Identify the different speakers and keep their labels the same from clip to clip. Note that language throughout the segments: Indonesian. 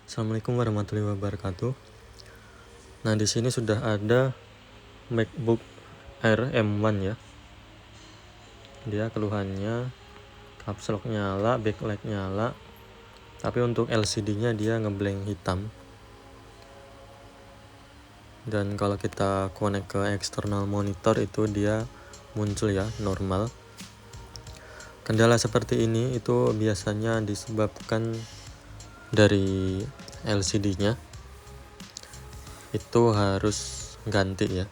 Speaker 1: Assalamualaikum warahmatullahi wabarakatuh. Nah, di sini sudah ada MacBook Air M1 ya. Dia keluhannya caps lock nyala, backlight nyala, tapi untuk LCD-nya dia ngeblank hitam. Dan kalau kita connect ke external monitor itu dia muncul ya, normal. Kendala seperti ini itu biasanya disebabkan dari LCD-nya. Itu harus ganti ya.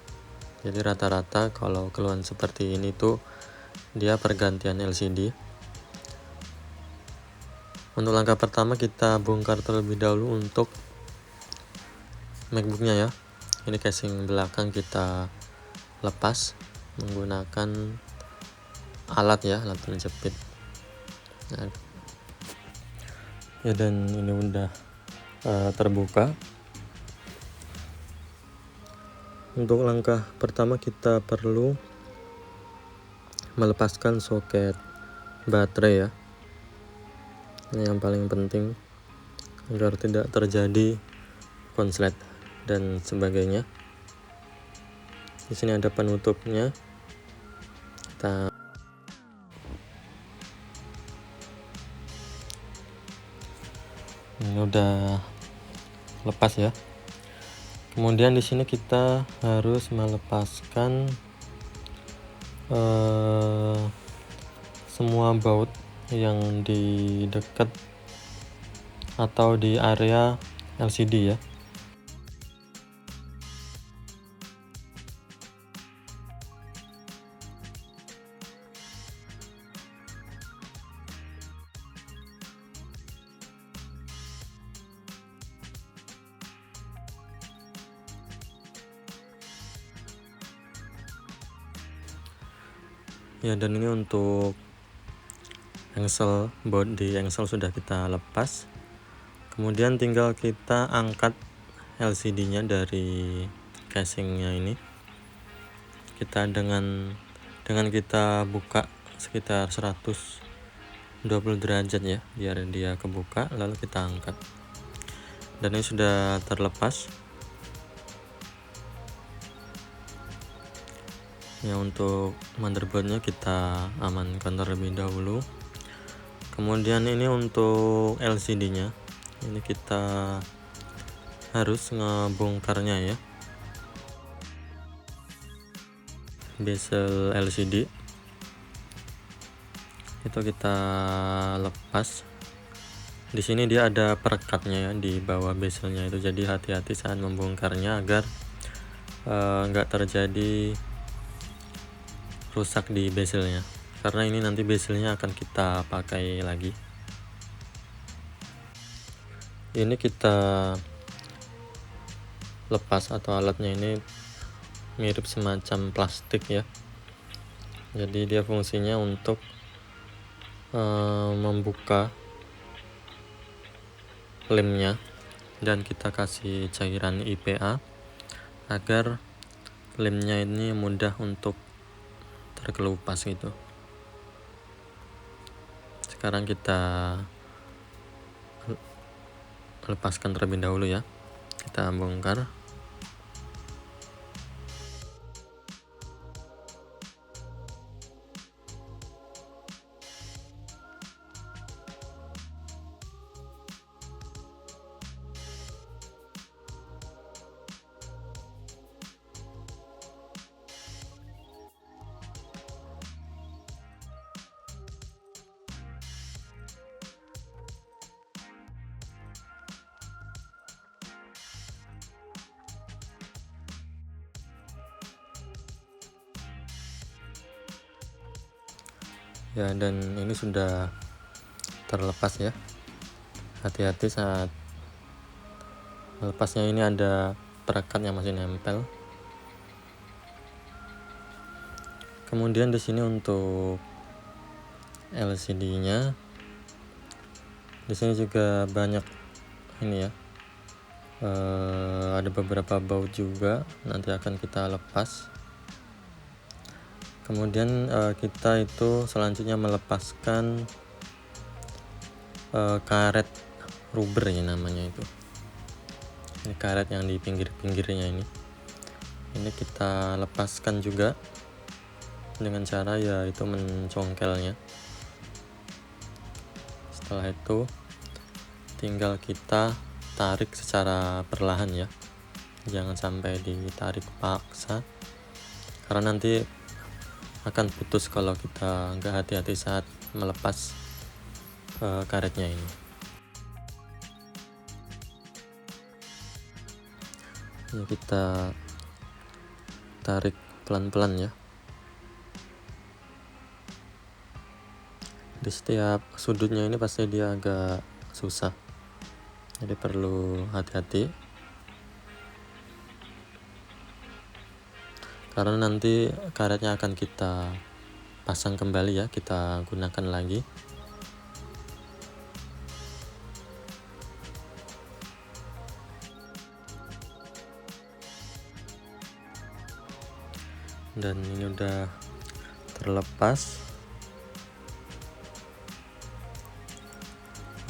Speaker 1: Jadi rata-rata kalau keluhan seperti ini tuh dia pergantian LCD. Untuk langkah pertama kita bongkar terlebih dahulu untuk MacBook-nya ya. Ini casing belakang kita lepas menggunakan alat penjepit. Nah, ya, dan ini udah terbuka. Untuk langkah pertama kita perlu melepaskan soket baterai ya. Ini yang paling penting agar tidak terjadi konslet dan sebagainya. Di sini ada penutupnya. Ini udah lepas ya. Kemudian di sini kita harus melepaskan semua baut yang di dekat atau di area LCD ya. Ya, dan ini untuk engsel, baut di engsel sudah kita lepas. Kemudian tinggal kita angkat LCD-nya dari casingnya ini. Kita dengan kita buka sekitar 120 derajat ya, biar dia kebuka, lalu kita angkat. Dan ini sudah terlepas. Ya, untuk motherboardnya kita amankan terlebih dahulu. Kemudian ini untuk LCD-nya. Ini kita harus ngebongkarnya ya. Bezel LCD itu kita lepas. Di sini dia ada perekatnya ya di bawah bezelnya itu, jadi hati-hati saat membongkarnya agar nggak terjadi rusak di bezelnya, karena ini nanti bezelnya akan kita pakai lagi. Ini kita lepas atau alatnya ini mirip semacam plastik ya, jadi dia fungsinya untuk membuka lemnya, dan kita kasih cairan IPA agar lemnya ini mudah untuk terkelupas gitu. Sekarang kita lepaskan terlebih dahulu ya, kita bongkar. Ya, dan ini sudah terlepas ya. Hati-hati saat melepasnya, ini ada perekat yang masih nempel. Kemudian di sini untuk LCD-nya, di sini juga banyak ini ya. Ada beberapa baut juga, nanti akan kita lepas. Kemudian kita itu selanjutnya melepaskan karet rubber ya namanya itu. Ini karet yang di pinggir-pinggirnya ini kita lepaskan juga dengan cara yaitu mencongkelnya. Setelah itu tinggal kita tarik secara perlahan ya, jangan sampai ditarik paksa, karena nanti akan putus kalau kita nggak hati-hati saat melepas karetnya ini. Ini kita tarik pelan-pelan ya. Di setiap sudutnya ini pasti dia agak susah, jadi perlu hati-hati, karena nanti karetnya akan kita pasang kembali ya, kita gunakan lagi. Dan ini udah terlepas.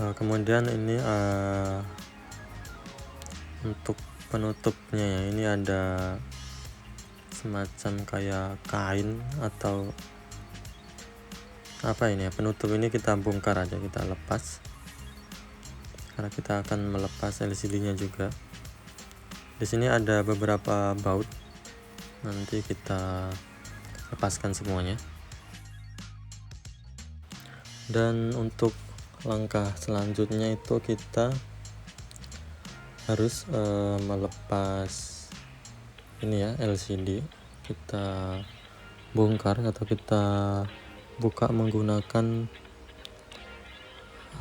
Speaker 1: Kemudian ini untuk penutupnya ya, ini ada semacam kayak kain atau apa ini ya, penutup ini kita bongkar aja, kita lepas, karena kita akan melepas LCD-nya juga. Di sini ada beberapa baut, nanti kita lepaskan semuanya. Dan untuk langkah selanjutnya itu kita harus melepas ini ya, LCD. Kita bongkar atau kita buka menggunakan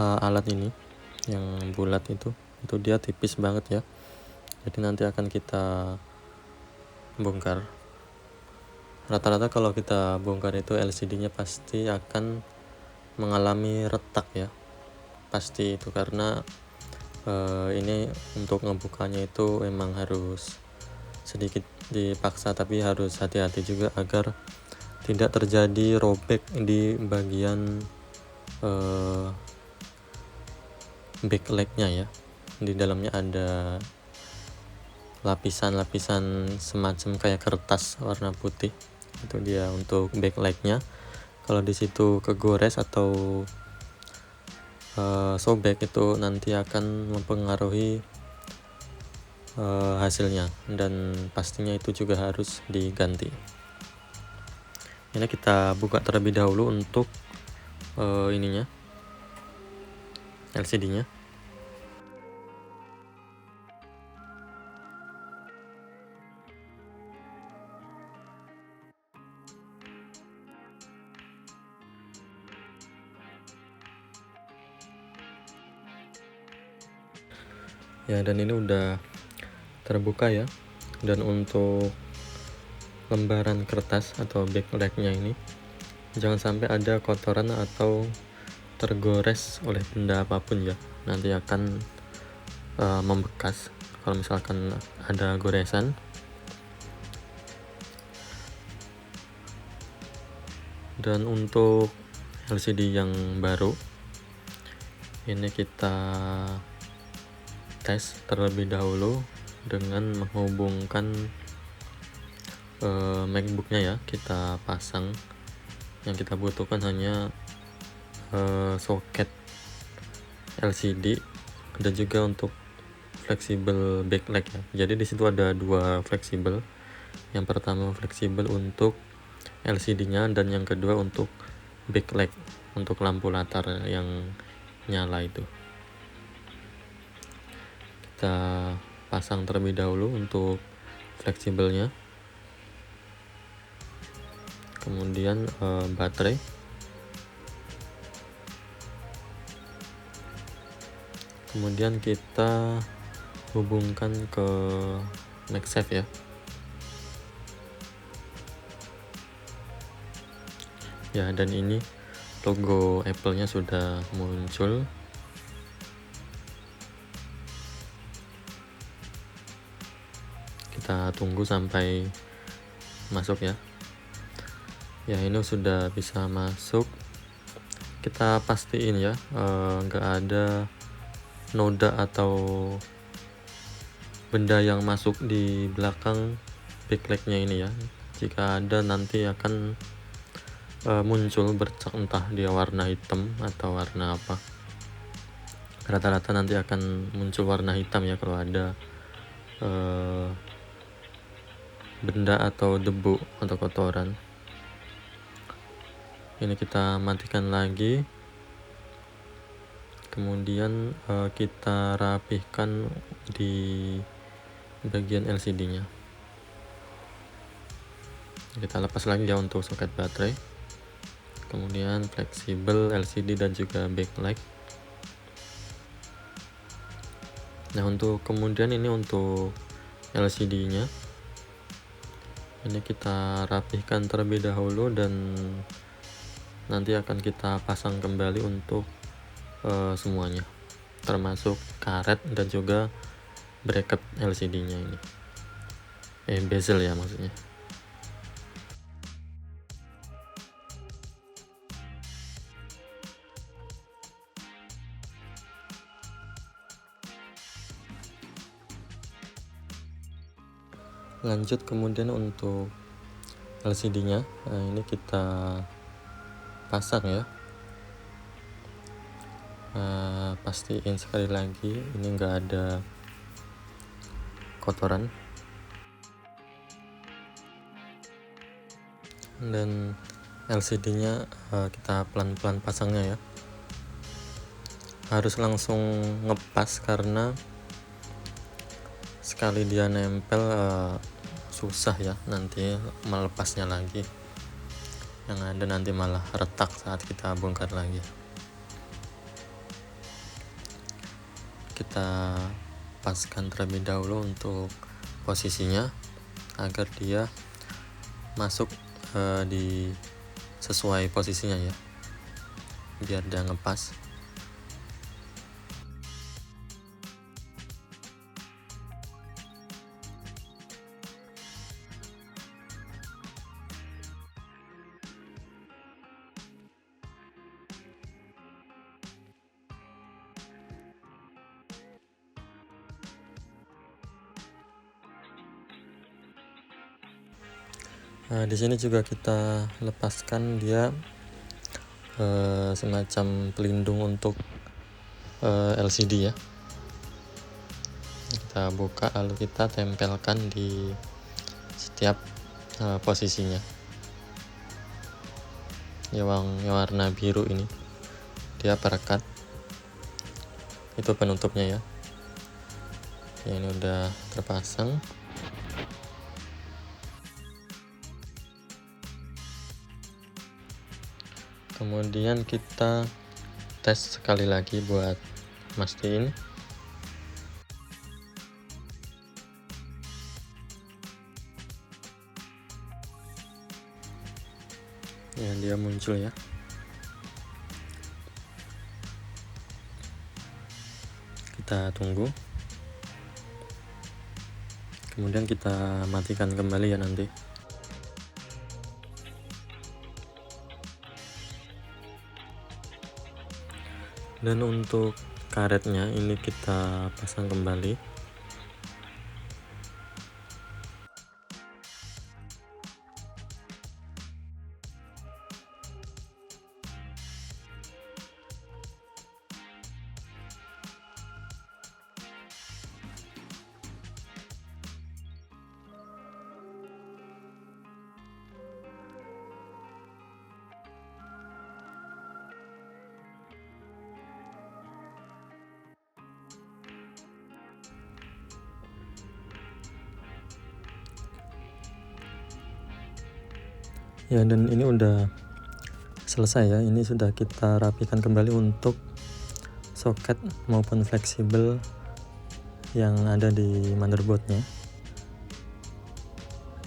Speaker 1: alat ini yang bulat itu dia tipis banget ya, jadi nanti akan kita bongkar. Rata-rata kalau kita bongkar itu LCD-nya pasti akan mengalami retak ya, pasti itu, karena ini untuk ngebukanya itu emang harus sedikit dipaksa, tapi harus hati-hati juga agar tidak terjadi robek di bagian backlightnya ya. Di dalamnya ada lapisan-lapisan semacam kayak kertas warna putih, itu dia untuk backlightnya. Kalau di situ kegores atau sobek, itu nanti akan mempengaruhi hasilnya, dan pastinya itu juga harus diganti. Ini kita buka terlebih dahulu untuk ininya, LCD-nya. Ya, dan ini udah terbuka ya. Dan untuk lembaran kertas atau backlightnya ini jangan sampai ada kotoran atau tergores oleh benda apapun ya, nanti akan membekas kalau misalkan ada goresan. Dan untuk LCD yang baru ini kita tes terlebih dahulu dengan menghubungkan MacBook-nya ya. Kita pasang, yang kita butuhkan hanya soket LCD dan juga untuk fleksibel backlight ya. Jadi di situ ada dua fleksibel. Yang pertama fleksibel untuk LCD-nya, dan yang kedua untuk backlight, untuk lampu latar yang nyala itu. Kita pasang terlebih dahulu untuk fleksibelnya, kemudian baterai, kemudian kita hubungkan ke MagSafe ya. Ya, dan ini logo Apple-nya sudah muncul. Kita tunggu sampai masuk ya. Ya, ini sudah bisa masuk. Kita pastiin ya nggak ada noda atau benda yang masuk di belakang backlightnya ini ya. Jika ada nanti akan muncul bercak, entah dia warna hitam atau warna apa. Rata-rata nanti akan muncul warna hitam ya kalau ada benda atau debu atau kotoran. Ini kita matikan lagi, kemudian kita rapihkan di bagian LCD nya. Kita lepas lagi ya untuk soket baterai, kemudian fleksibel LCD dan juga backlight. Nah, untuk kemudian ini untuk LCD nya ini kita rapihkan terlebih dahulu dan nanti akan kita pasang kembali untuk semuanya, termasuk karet dan juga bracket LCD nya ini, bezel ya maksudnya. Lanjut kemudian untuk LCD nya, ini kita pasang ya. Pastiin sekali lagi ini enggak ada kotoran, dan LCD nya kita pelan-pelan pasangnya ya, harus langsung ngepas karena sekali dia nempel susah ya nanti melepasnya lagi, yang ada nanti malah retak saat kita bongkar lagi. Kita paskan terlebih dahulu untuk posisinya agar dia masuk di sesuai posisinya ya, biar dia ngepas. Di sini juga kita lepaskan dia semacam pelindung untuk LCD ya. Kita buka lalu kita tempelkan di setiap posisinya. Yang warna biru ini dia perekat, itu penutupnya ya. Ini udah terpasang. Kemudian kita tes sekali lagi buat mastiin. Ya, dia muncul ya. Kita tunggu. Kemudian kita matikan kembali ya nanti. Dan untuk karetnya ini kita pasang kembali. Ya, dan ini udah selesai ya. Ini sudah kita rapikan kembali untuk soket maupun fleksibel yang ada di motherboardnya.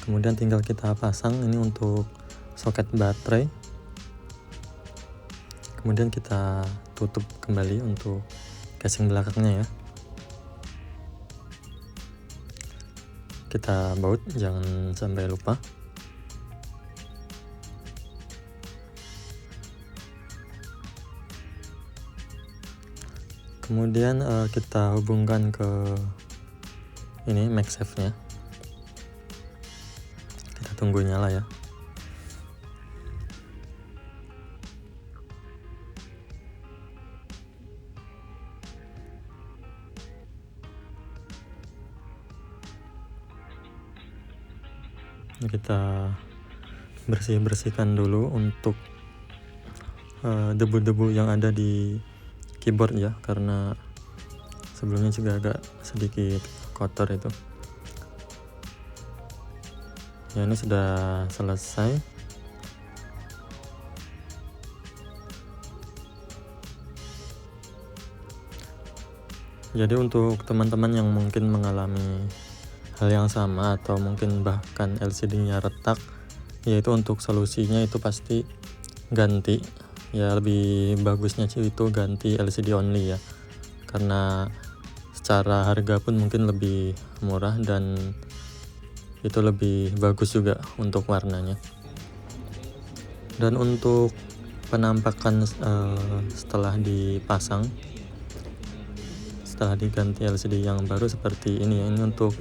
Speaker 1: Kemudian tinggal kita pasang ini untuk soket baterai. Kemudian kita tutup kembali untuk casing belakangnya ya. Kita baut, jangan sampai lupa. Kemudian kita hubungkan ke ini MagSafe nya, kita tunggu nyala ya. Kita bersihkan dulu untuk debu-debu yang ada di keyboard ya, karena sebelumnya juga agak sedikit kotor itu ya. Ini sudah selesai. Jadi untuk teman-teman yang mungkin mengalami hal yang sama atau mungkin bahkan LCD-nya retak, yaitu untuk solusinya itu pasti ganti ya. Lebih bagusnya sih itu ganti LCD only ya, karena secara harga pun mungkin lebih murah dan itu lebih bagus juga untuk warnanya. Dan untuk penampakan setelah dipasang, setelah diganti LCD yang baru seperti ini ya. Ini untuk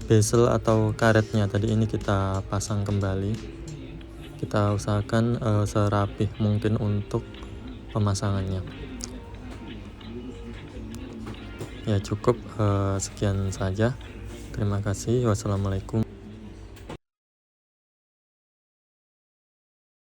Speaker 1: bezel atau karetnya tadi ini kita pasang kembali. Kita usahakan serapih mungkin untuk pemasangannya ya. Cukup sekian saja, terima kasih, wassalamualaikum.